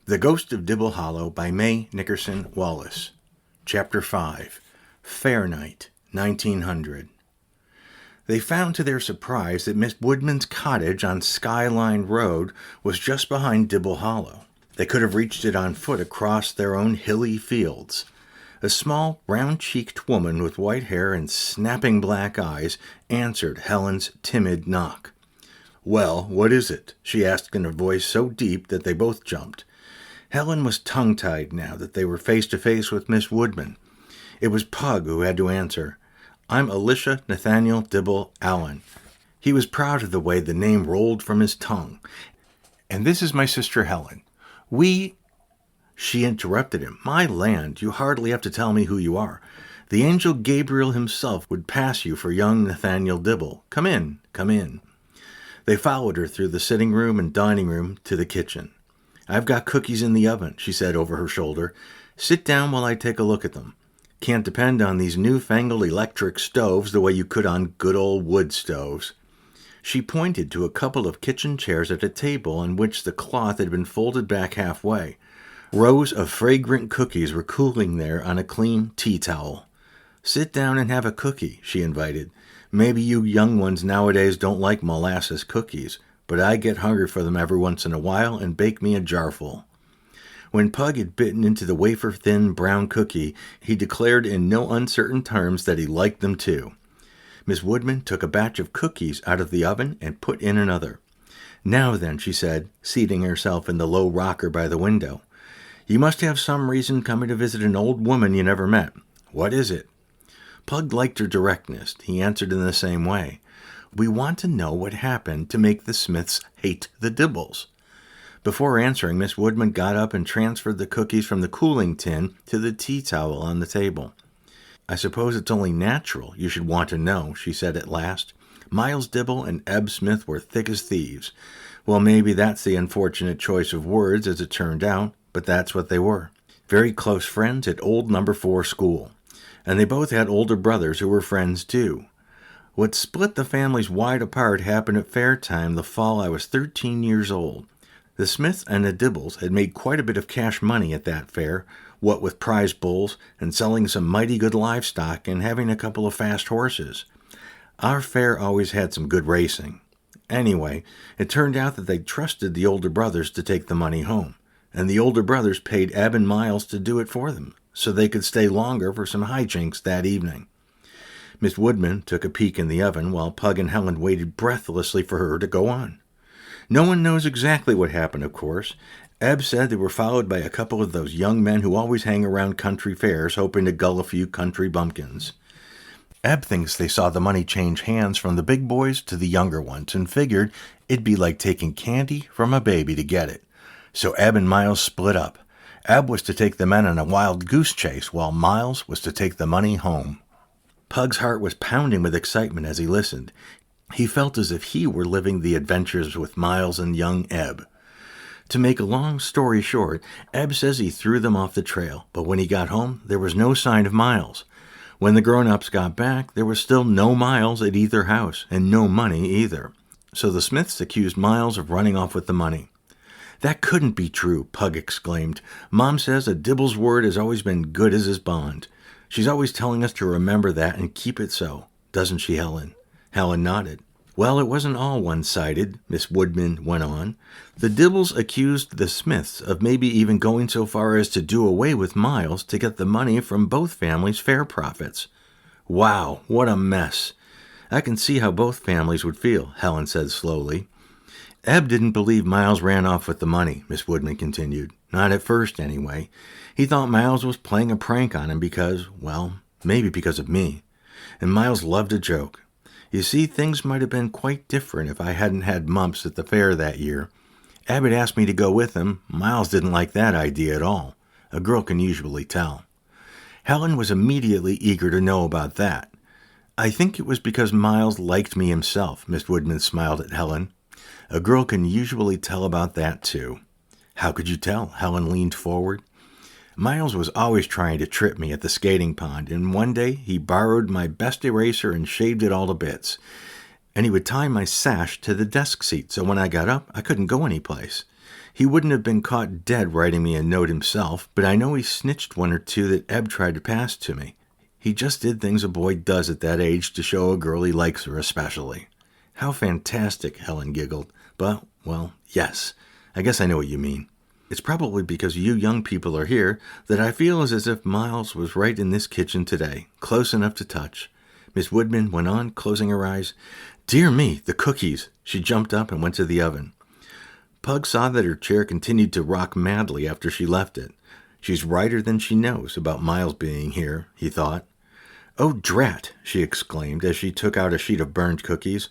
The Ghost of Dibble Hollow by May Nickerson Wallace. Chapter 5. Fair Night, 1900. They found to their surprise that Miss Woodman's cottage on Skyline Road was just behind Dibble Hollow. They could have reached it on foot across their own hilly fields. A small, round-cheeked woman with white hair and snapping black eyes answered Helen's timid knock. "Well, what is it?" she asked in a voice so deep that they both jumped. Helen was tongue-tied now that they were face-to-face with Miss Woodman. It was Pug who had to answer. "I'm Alicia Nathaniel Dibble Allen." He was proud of the way the name rolled from his tongue. "And this is my sister Helen. She interrupted him. "My land, you hardly have to tell me who you are. The angel Gabriel himself would pass you for young Nathaniel Dibble. Come in, come in." They followed her through the sitting room and dining room to the kitchen. "I've got cookies in the oven," she said over her shoulder. "Sit down while I take a look at them. Can't depend on these newfangled electric stoves the way you could on good old wood stoves." She pointed to a couple of kitchen chairs at a table on which the cloth had been folded back halfway. Rows of fragrant cookies were cooling there on a clean tea towel. "Sit down and have a cookie," she invited. "Maybe you young ones nowadays don't like molasses cookies, but I get hungry for them every once in a while and bake me a jarful." When Pug had bitten into the wafer-thin brown cookie, he declared in no uncertain terms that he liked them too. Miss Woodman took a batch of cookies out of the oven and put in another. "Now then," she said, seating herself in the low rocker by the window. "You must have some reason coming to visit an old woman you never met. What is it?" Pug liked her directness. He answered in the same way. "We want to know what happened to make the Smiths hate the Dibbles." Before answering, Miss Woodman got up and transferred the cookies from the cooling tin to the tea towel on the table. "I suppose it's only natural you should want to know," she said at last. "Miles Dibble and Eb Smith were thick as thieves. Well, maybe that's the unfortunate choice of words as it turned out, but that's what they were. Very close friends at old number 4 school. And they both had older brothers who were friends too. What split the families wide apart happened at fair time the fall I was 13 years old. The Smiths and the Dibbles had made quite a bit of cash money at that fair, what with prize bulls and selling some mighty good livestock and having a couple of fast horses. Our fair always had some good racing. Anyway, it turned out that they trusted the older brothers to take the money home, and the older brothers paid Eb and Miles to do it for them, so they could stay longer for some hijinks that evening. Miss Woodman took a peek in the oven while Pug and Helen waited breathlessly for her to go on. No one knows exactly what happened, of course. Eb said they were followed by a couple of those young men who always hang around country fairs hoping to gull a few country bumpkins. Eb thinks they saw the money change hands from the big boys to the younger ones and figured it'd be like taking candy from a baby to get it. So Eb and Miles split up. Eb was to take the men on a wild goose chase, while Miles was to take the money home. Pug's heart was pounding with excitement as he listened. He felt as if he were living the adventures with Miles and young Eb. To make a long story short, Eb says he threw them off the trail, but when he got home, there was no sign of Miles. When the grown-ups got back, there was still no Miles at either house, and no money either. So the Smiths accused Miles of running off with the money. "That couldn't be true," Pug exclaimed. "Mom says a Dibble's word has always been good as his bond. She's always telling us to remember that and keep it so. Doesn't she, Helen?" Helen nodded. "Well, it wasn't all one-sided," Miss Woodman went on. "The Dibbles accused the Smiths of maybe even going so far as to do away with Miles to get the money from both families' fair profits." "Wow, what a mess. I can see how both families would feel," Helen said slowly. "Eb didn't believe Miles ran off with the money," Miss Woodman continued. "Not at first, anyway. He thought Miles was playing a prank on him because, well, maybe because of me. And Miles loved a joke. You see, things might have been quite different if I hadn't had mumps at the fair that year. Eb had asked me to go with him. Miles didn't like that idea at all. A girl can usually tell." Helen was immediately eager to know about that. "I think it was because Miles liked me himself," Miss Woodman smiled at Helen. "A girl can usually tell about that, too." "How could you tell?" Helen leaned forward. "Miles was always trying to trip me at the skating pond, and one day he borrowed my best eraser and shaved it all to bits. And he would tie my sash to the desk seat, so when I got up, I couldn't go anyplace. He wouldn't have been caught dead writing me a note himself, but I know he snitched one or two that Eb tried to pass to me. He just did things a boy does at that age to show a girl he likes her especially." "How fantastic," Helen giggled. "But, well, yes, I guess I know what you mean. It's probably because you young people are here that I feel as if Miles was right in this kitchen today, close enough to touch." Miss Woodman went on, closing her eyes. "Dear me, the cookies!" She jumped up and went to the oven. Pug saw that her chair continued to rock madly after she left it. She's righter than she knows about Miles being here, he thought. "Oh, drat!" she exclaimed as she took out a sheet of burned cookies.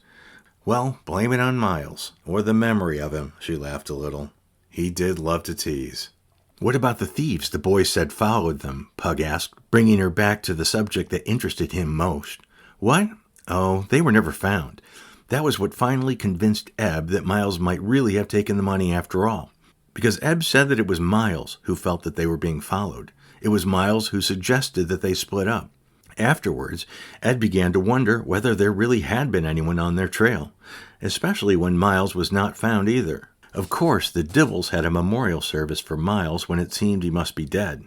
"Well, blame it on Miles, or the memory of him," she laughed a little. He did love to tease. "What about the thieves the boys said followed them?" Pug asked, bringing her back to the subject that interested him most. "What? Oh, they were never found. That was what finally convinced Eb that Miles might really have taken the money after all. Because Eb said that it was Miles who felt that they were being followed. It was Miles who suggested that they split up. Afterwards, Ed began to wonder whether there really had been anyone on their trail, especially when Miles was not found either. Of course, the Dibbles had a memorial service for Miles when it seemed he must be dead.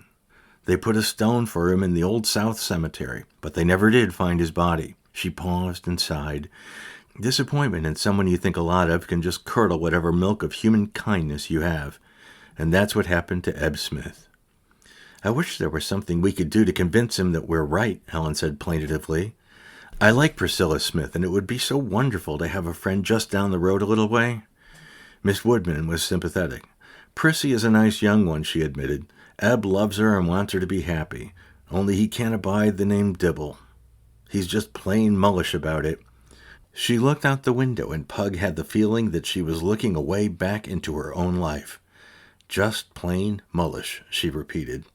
They put a stone for him in the Old South Cemetery, but they never did find his body." She paused and sighed. "Disappointment in someone you think a lot of can just curdle whatever milk of human kindness you have. And that's what happened to Eb Smith." "I wish there was something we could do to convince him that we're right," Helen said plaintively. "I like Priscilla Smith, and it would be so wonderful to have a friend just down the road a little way." Miss Woodman was sympathetic. "Prissy is a nice young one," she admitted. "Eb loves her and wants her to be happy. Only he can't abide the name Dibble. He's just plain mullish about it." She looked out the window, and Pug had the feeling that she was looking away back into her own life. "Just plain mullish," she repeated.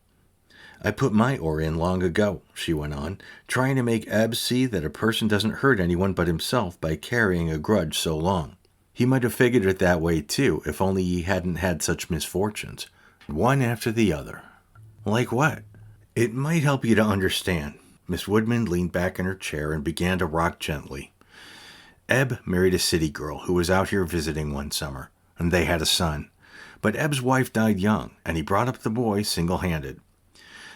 "I put my oar in long ago," she went on, "trying to make Eb see that a person doesn't hurt anyone but himself by carrying a grudge so long. He might have figured it that way, too, if only he hadn't had such misfortunes. One after the other." "Like what?" "It might help you to understand." Miss Woodman leaned back in her chair and began to rock gently. "Eb married a city girl who was out here visiting one summer, and they had a son. But Eb's wife died young, and he brought up the boy single-handed.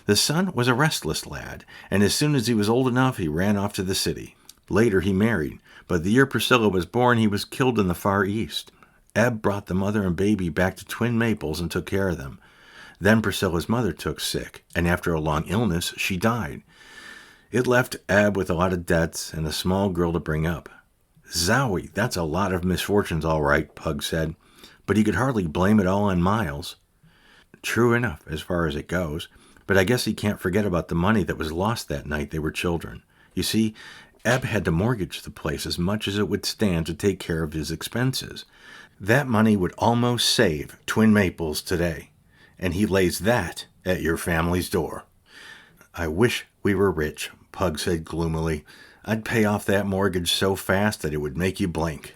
The son was a restless lad, and as soon as he was old enough, he ran off to the city. Later he married, but the year Priscilla was born, he was killed in the Far East. Eb brought the mother and baby back to Twin Maples and took care of them. Then Priscilla's mother took sick, and after a long illness, she died. It left Eb with a lot of debts and a small girl to bring up." "Zowie, that's a lot of misfortunes, all right," Pug said, "but he could hardly blame it all on Miles." "True enough, as far as it goes, but I guess he can't forget about the money that was lost that night they were children. You see, Eb had to mortgage the place as much as it would stand to take care of his expenses. That money would almost save Twin Maples today, and he lays that at your family's door." "I wish we were rich," Pug said gloomily. "I'd pay off that mortgage so fast that it would make you blink."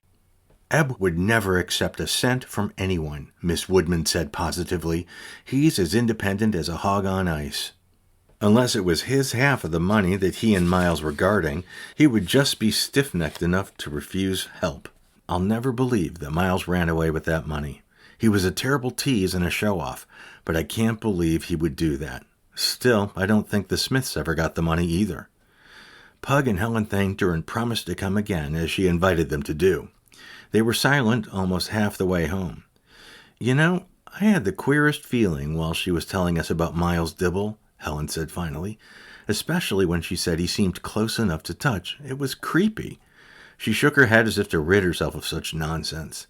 "Eb would never accept a cent from anyone," Miss Woodman said positively. "He's as independent as a hog on ice. Unless it was his half of the money that he and Miles were guarding, he would just be stiff-necked enough to refuse help. I'll never believe that Miles ran away with that money. He was a terrible tease and a show-off, but I can't believe he would do that. Still, I don't think the Smiths ever got the money either." Pug and Helen thanked her and promised to come again, as she invited them to do. They were silent almost half the way home. "You know, I had the queerest feeling while she was telling us about Miles Dibble," Helen said finally, "especially when she said he seemed close enough to touch. It was creepy." She shook her head as if to rid herself of such nonsense.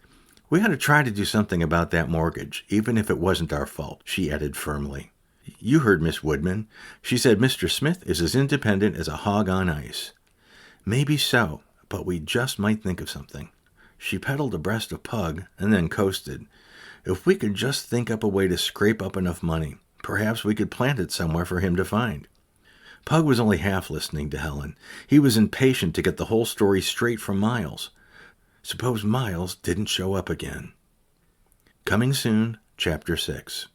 "We ought to try to do something about that mortgage, even if it wasn't our fault," she added firmly. "You heard Miss Woodman. She said Mr. Smith is as independent as a hog on ice." "Maybe so, but we just might think of something." She pedaled abreast of Pug and then coasted. "If we could just think up a way to scrape up enough money, perhaps we could plant it somewhere for him to find." Pug was only half listening to Helen. He was impatient to get the whole story straight from Miles. Suppose Miles didn't show up again. Coming soon, Chapter 6.